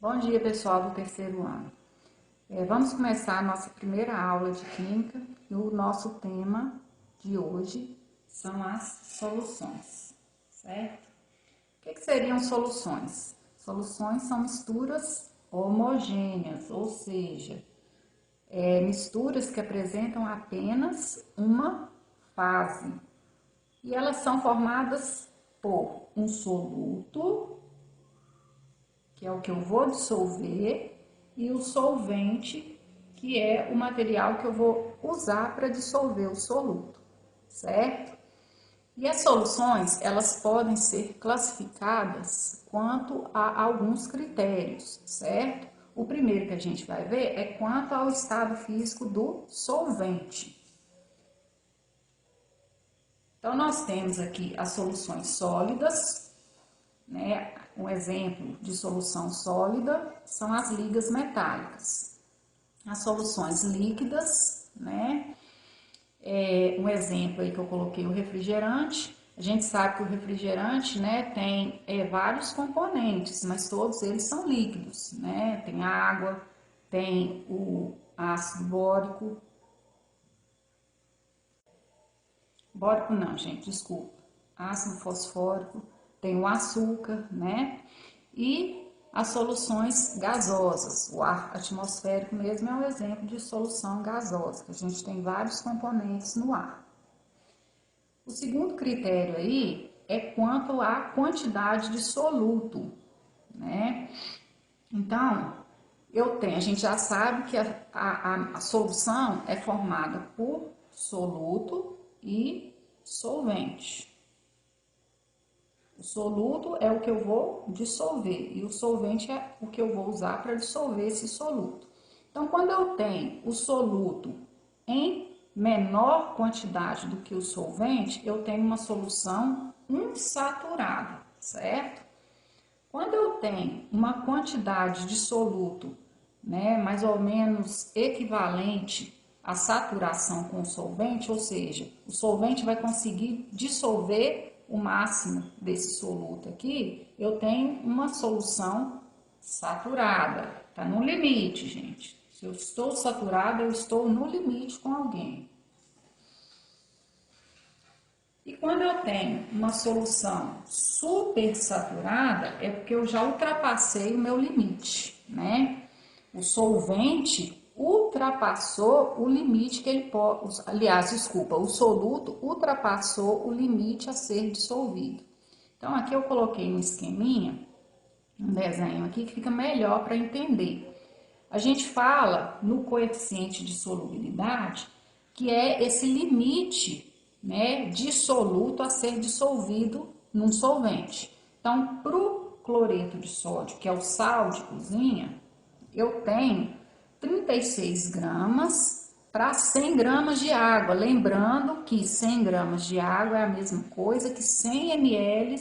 Bom dia, pessoal do terceiro ano. Vamos começar a nossa primeira aula de Química e o nosso tema de hoje são as soluções, certo? O que seriam soluções? Soluções são misturas homogêneas, ou seja, misturas que apresentam apenas uma fase. E elas são formadas por um soluto, que é o que eu vou dissolver, e o solvente, que é o material que eu vou usar para dissolver o soluto, certo? E as soluções, elas podem ser classificadas quanto a alguns critérios, certo? O primeiro que a gente vai ver é quanto ao estado físico do solvente. Então, nós temos aqui as soluções sólidas, né? Um exemplo de solução sólida são as ligas metálicas. As soluções líquidas, né? Um exemplo aí que eu coloquei, o refrigerante. A gente sabe que o refrigerante, né, tem vários componentes, mas todos eles são líquidos, né? Tem água, tem o ácido bórico. Bórico não, gente, desculpa. Ácido fosfórico, tem o açúcar, né? E as soluções gasosas. O ar atmosférico mesmo é um exemplo de solução gasosa, que a gente tem vários componentes no ar. O segundo critério aí é quanto à quantidade de soluto, né? Então, a gente já sabe que a solução é formada por soluto e solvente. O soluto é o que eu vou dissolver e o solvente é o que eu vou usar para dissolver esse soluto. Então, quando eu tenho o soluto em menor quantidade do que o solvente, eu tenho uma solução insaturada, certo? Quando eu tenho uma quantidade de soluto, né, mais ou menos equivalente à saturação com o solvente, ou seja, o solvente vai conseguir dissolver o máximo desse soluto aqui, eu tenho uma solução saturada. Tá no limite, gente. Se eu estou saturada, eu estou no limite com alguém. E quando eu tenho uma solução supersaturada, é porque eu já ultrapassei o meu limite, né? O solvente ultrapassou o limite que ele pode, aliás, desculpa, o soluto ultrapassou o limite a ser dissolvido. Então, aqui eu coloquei um esqueminha, um desenho aqui que fica melhor para entender. A gente fala no coeficiente de solubilidade, que é esse limite, né, de soluto a ser dissolvido num solvente. Então, para o cloreto de sódio, que é o sal de cozinha, eu tenho 36 gramas para 100 gramas de água. Lembrando que 100 gramas de água é a mesma coisa que 100 ml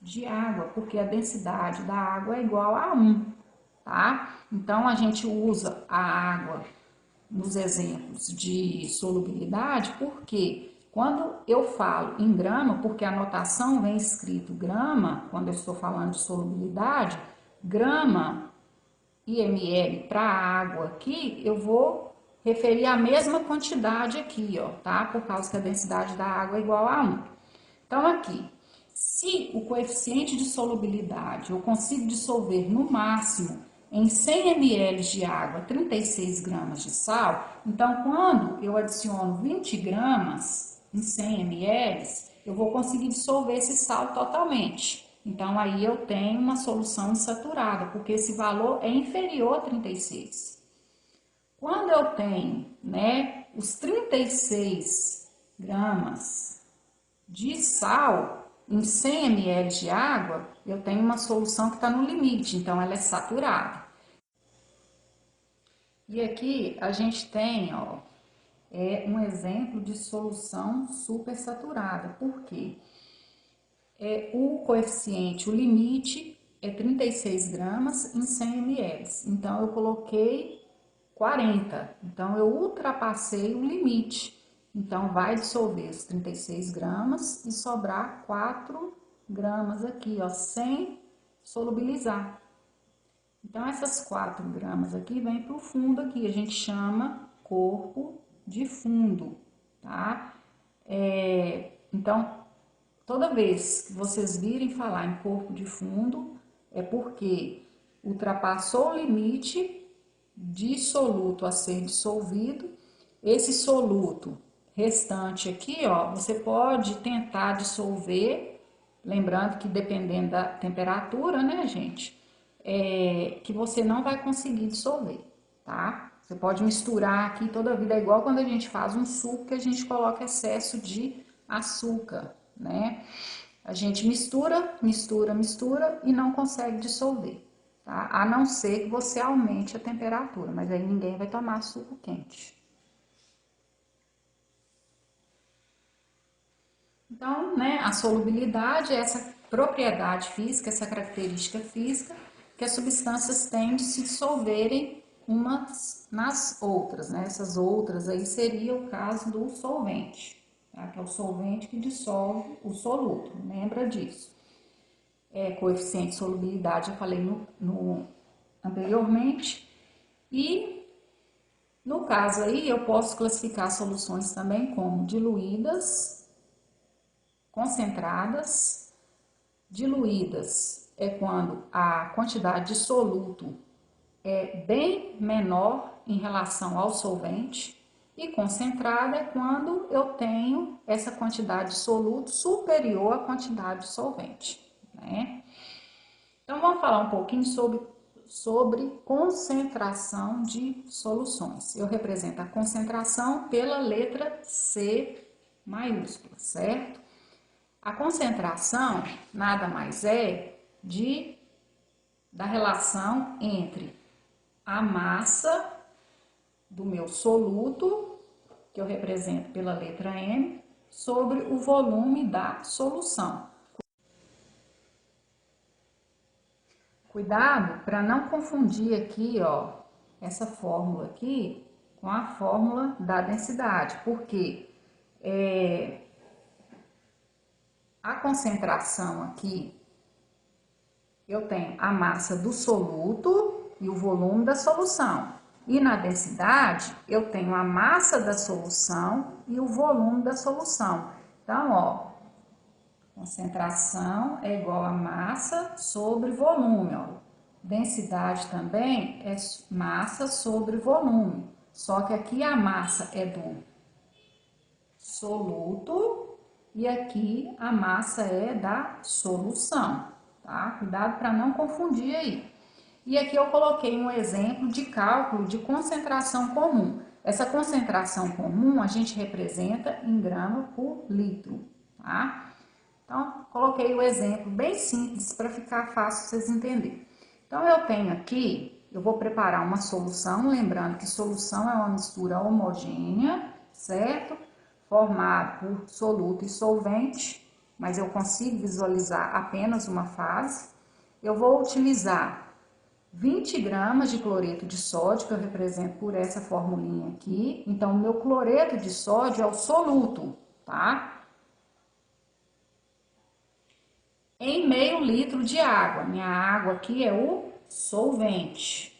de água, porque a densidade da água é igual a 1, tá? Então, a gente usa a água nos exemplos de solubilidade, porque quando eu falo em grama, porque a notação vem escrito grama, quando eu estou falando de solubilidade, grama e ml para água aqui, eu vou referir a mesma quantidade aqui, ó, tá? Por causa que a densidade da água é igual a 1. Então, aqui, se o coeficiente de solubilidade eu consigo dissolver no máximo em 100 ml de água 36 gramas de sal, então quando eu adiciono 20 gramas em 100 ml, eu vou conseguir dissolver esse sal totalmente. Então aí eu tenho uma solução insaturada, porque esse valor é inferior a 36. Quando eu tenho, né, os 36 gramas de sal em 100 ml de água, eu tenho uma solução que está no limite, então ela é saturada. E aqui a gente tem, ó, um exemplo de solução supersaturada. Por quê? O coeficiente, o limite é 36 gramas em 100 ml. Então, eu coloquei 40. Então, eu ultrapassei o limite. Então, vai dissolver os 36 gramas e sobrar 4 gramas aqui, ó, sem solubilizar. Então, essas 4 gramas aqui vem para o fundo aqui, a gente chama corpo de fundo, tá? Então, toda vez que vocês virem falar em corpo de fundo, é porque ultrapassou o limite de soluto a ser dissolvido. Esse soluto restante aqui, ó, você pode tentar dissolver, lembrando que dependendo da temperatura, né, gente, que você não vai conseguir dissolver, tá? Você pode misturar aqui toda a vida, é igual quando a gente faz um suco que a gente coloca excesso de açúcar, né? A gente mistura, mistura, mistura e não consegue dissolver, tá? A não ser que você aumente a temperatura, mas aí ninguém vai tomar suco quente. Então, né, a solubilidade é essa propriedade física, essa característica física que as substâncias têm de se dissolverem umas nas outras, né? Essas outras aí seria o caso do solvente, tá? Que é o solvente que dissolve o soluto, lembra disso. Coeficiente de solubilidade, eu falei anteriormente. E no caso aí, eu posso classificar soluções também como diluídas, concentradas. Diluídas é quando a quantidade de soluto é bem menor em relação ao solvente, e concentrada é quando eu tenho essa quantidade de soluto superior à quantidade de solvente, né? Então, vamos falar um pouquinho sobre concentração de soluções. Eu represento a concentração pela letra C maiúscula, certo? A concentração nada mais é da relação entre a massa do meu soluto, que eu represento pela letra M, sobre o volume da solução. Cuidado para não confundir aqui, ó, essa fórmula aqui com a fórmula da densidade, porque a concentração aqui, eu tenho a massa do soluto e o volume da solução. E na densidade, eu tenho a massa da solução e o volume da solução. Então, ó, concentração é igual a massa sobre volume, ó. Densidade também é massa sobre volume. Só que aqui a massa é do soluto e aqui a massa é da solução, tá? Cuidado para não confundir aí. E aqui eu coloquei um exemplo de cálculo de concentração comum. Essa concentração comum a gente representa em grama por litro, tá? Então, coloquei o exemplo bem simples para ficar fácil vocês entenderem. Então, eu tenho aqui, eu vou preparar uma solução, lembrando que solução é uma mistura homogênea, certo? Formada por soluto e solvente, mas eu consigo visualizar apenas uma fase. Eu vou utilizar 20 gramas de cloreto de sódio, que eu represento por essa formulinha aqui. Então, o meu cloreto de sódio é o soluto, tá? Em meio litro de água. Minha água aqui é o solvente.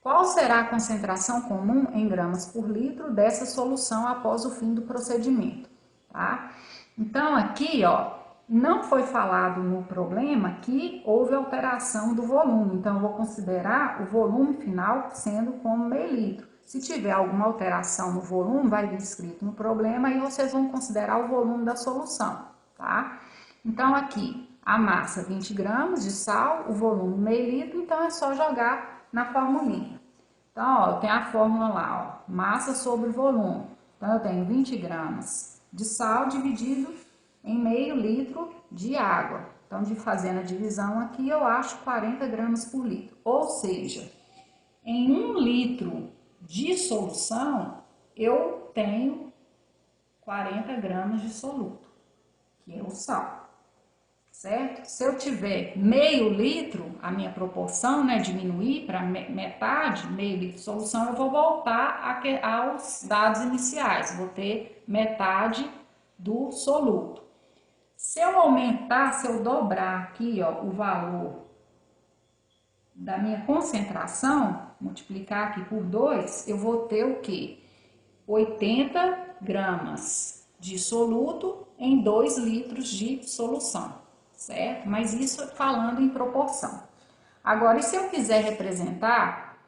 Qual será a concentração comum em gramas por litro dessa solução após o fim do procedimento, tá? Então, aqui, ó, não foi falado no problema que houve alteração do volume. Então, eu vou considerar o volume final sendo como meio litro. Se tiver alguma alteração no volume, vai vir escrito no problema e vocês vão considerar o volume da solução, tá? Então, aqui, a massa 20 gramas de sal, o volume meio litro, então é só jogar na formulinha. Então, ó, eu tenho a fórmula lá, ó, massa sobre volume. Então, eu tenho 20 gramas de sal dividido em meio litro de água. Então, fazendo a divisão aqui, eu acho 40 gramas por litro. Ou seja, em 1 litro de solução, eu tenho 40 gramas de soluto, que é o sal. Certo? Se eu tiver meio litro, a minha proporção, né, diminuir para metade, meio litro de solução, eu vou voltar aos dados iniciais, vou ter metade do soluto. Se eu aumentar, se eu dobrar aqui, ó, o valor da minha concentração, multiplicar aqui por 2, eu vou ter o quê? 80 gramas de soluto em 2 litros de solução, certo? Mas isso falando em proporção. Agora, e se eu quiser representar,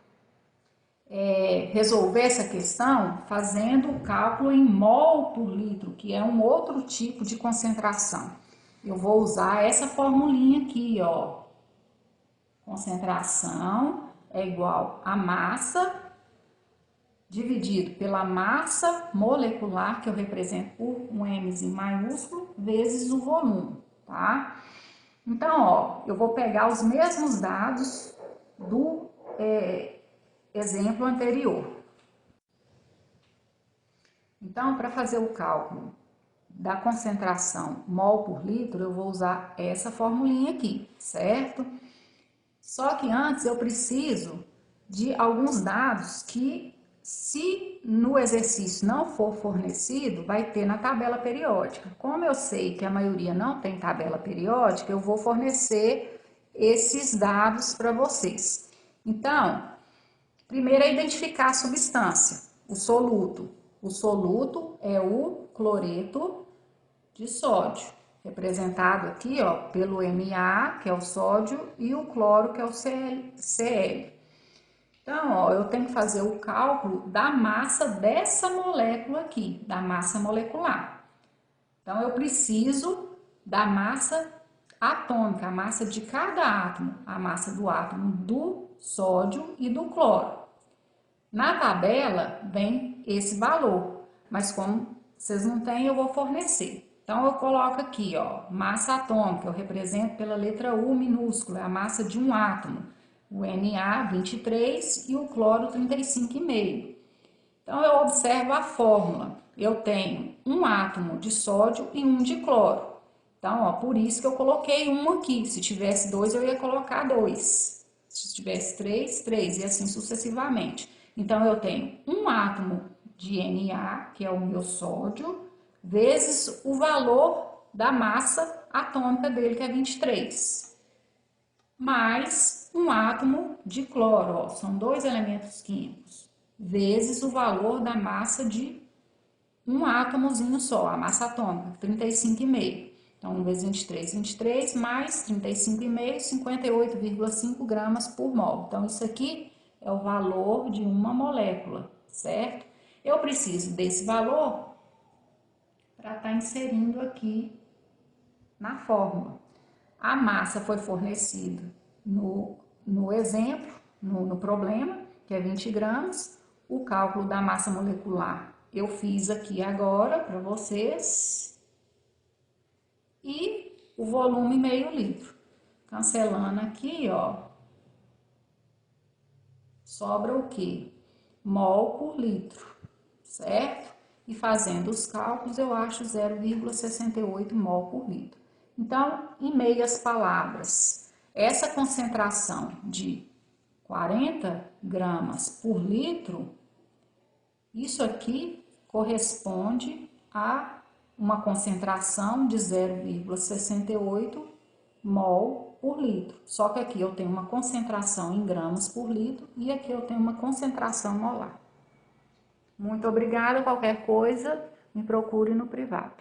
resolver essa questão fazendo o cálculo em mol por litro, que é um outro tipo de concentração. Eu vou usar essa formulinha aqui, ó. Concentração é igual a massa dividido pela massa molecular, que eu represento por um Mzinho maiúsculo, vezes o volume, tá? Então, ó, eu vou pegar os mesmos dados do exemplo anterior. Então, para fazer o cálculo da concentração mol por litro, eu vou usar essa formulinha aqui, certo? Só que antes eu preciso de alguns dados que, se no exercício não for fornecido, vai ter na tabela periódica. Como eu sei que a maioria não tem tabela periódica, eu vou fornecer esses dados para vocês. Então, primeiro é identificar a substância, o soluto. O soluto é o cloreto de sódio, representado aqui, ó, pelo Na, que é o sódio, e o cloro, que é o Cl. Então, ó, eu tenho que fazer o cálculo da massa dessa molécula aqui, da massa molecular. Então, eu preciso da massa atômica, a massa de cada átomo, a massa do átomo do sódio e do cloro. Na tabela vem esse valor, mas como vocês não têm, eu vou fornecer. Então, eu coloco aqui, ó, massa atômica, eu represento pela letra U minúscula, é a massa de um átomo. O Na, 23 e o cloro, 35,5. Então, eu observo a fórmula. Eu tenho um átomo de sódio e um de cloro. Então, ó, por isso que eu coloquei um aqui. Se tivesse 2, eu ia colocar 2. Se tivesse 3, 3 e assim sucessivamente. Então, eu tenho um átomo de Na, que é o meu sódio, vezes o valor da massa atômica dele, que é 23, mais um átomo de cloro, ó, são 2 elementos químicos, vezes o valor da massa de um átomozinho só, a massa atômica, 35,5. Então, 1 vezes 23, 23, mais 35,5, 58,5 gramas por mol. Então, isso aqui é o valor de uma molécula, certo? Eu preciso desse valor para estar inserindo aqui na fórmula. A massa foi fornecida no exemplo, no problema, que é 20 gramas. O cálculo da massa molecular eu fiz aqui agora para vocês. E o volume meio litro. Cancelando aqui, ó, sobra o quê? Mol por litro, certo? E fazendo os cálculos, eu acho 0,68 mol por litro. Então, em meias palavras, essa concentração de 40 gramas por litro, isso aqui corresponde a uma concentração de 0,68 mol por litro. Só que aqui eu tenho uma concentração em gramas por litro e aqui eu tenho uma concentração molar. Muito obrigada. Qualquer coisa, me procure no privado.